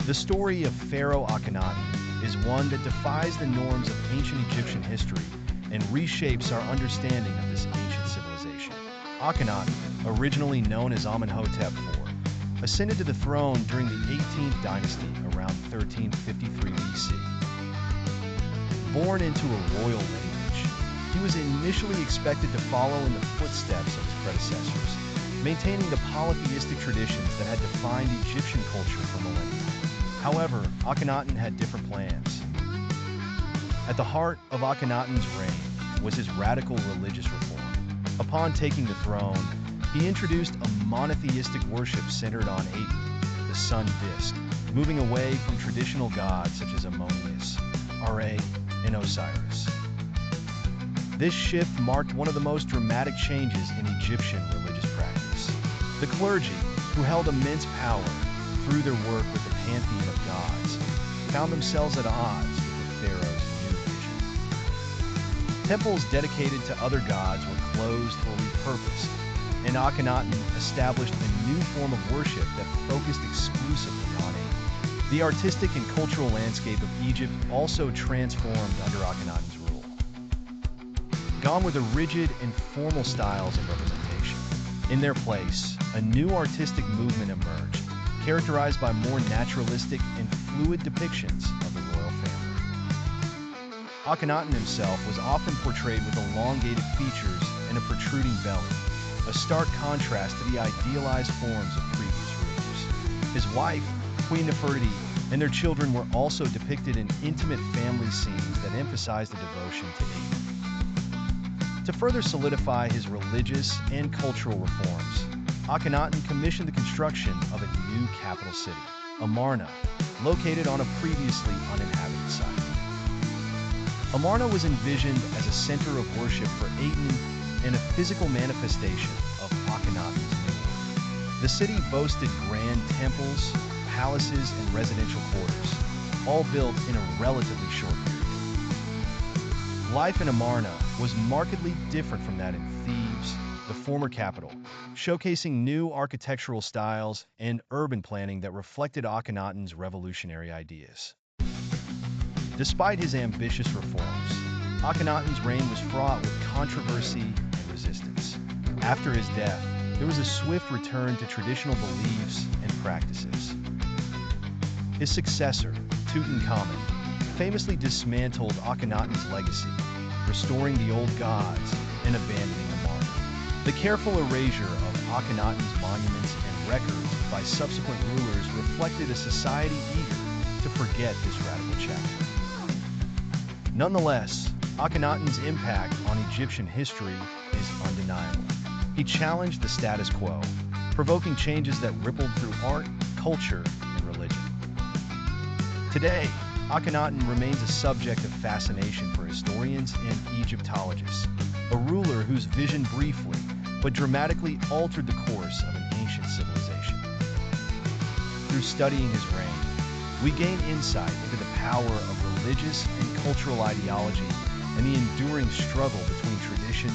The story of Pharaoh Akhenaten is one that defies the norms of ancient Egyptian history and reshapes our understanding of this ancient civilization. Akhenaten, originally known as Amenhotep IV, ascended to the throne during the 18th dynasty around 1353 BC. Born into a royal lineage, he was initially expected to follow in the footsteps of his predecessors, maintaining the polytheistic traditions that had defined Egyptian culture for millennia. However, Akhenaten had different plans. At the heart of Akhenaten's reign was his radical religious reform. Upon taking the throne, he introduced a monotheistic worship centered on Aten, the sun disk, moving away from traditional gods such as Ammonius, Ra, and Osiris. This shift marked one of the most dramatic changes in Egyptian religious practice. The clergy, who held immense power through their work with the pantheon of gods, found themselves at odds with the pharaoh's new vision. Temples dedicated to other gods were closed or repurposed, and Akhenaten established a new form of worship that focused exclusively on Aten. The artistic and cultural landscape of Egypt also transformed under Akhenaten's rule. Gone were the rigid and formal styles of representation. In their place, a new artistic movement emerged, characterized by more naturalistic and fluid depictions of the royal family. Akhenaten himself was often portrayed with elongated features and a protruding belly, a stark contrast to the idealized forms of previous rulers. His wife, Queen Nefertiti, and their children were also depicted in intimate family scenes that emphasized the devotion to Aten. To further solidify his religious and cultural reforms, Akhenaten commissioned the construction of a new capital city, Amarna, located on a previously uninhabited site. Amarna was envisioned as a center of worship for Aten and a physical manifestation of Akhenaten's new work. The city boasted grand temples, palaces, and residential quarters, all built in a relatively short period. Life in Amarna was markedly different from that in Thebes, the former capital, showcasing new architectural styles and urban planning that reflected Akhenaten's revolutionary ideas. Despite his ambitious reforms, Akhenaten's reign was fraught with controversy and resistance. After his death, there was a swift return to traditional beliefs and practices. His successor, Tutankhamun, famously dismantled Akhenaten's legacy, restoring the old gods and abandoning Amarna. The careful erasure of Akhenaten's monuments and records by subsequent rulers reflected a society eager to forget this radical chapter. Nonetheless, Akhenaten's impact on Egyptian history is undeniable. He challenged the status quo, provoking changes that rippled through art, culture, and religion. Today, Akhenaten remains a subject of fascination for historians and Egyptologists, a ruler whose vision briefly but dramatically altered the course of an ancient civilization. Through studying his reign, we gain insight into the power of religious and cultural ideology and the enduring struggle between tradition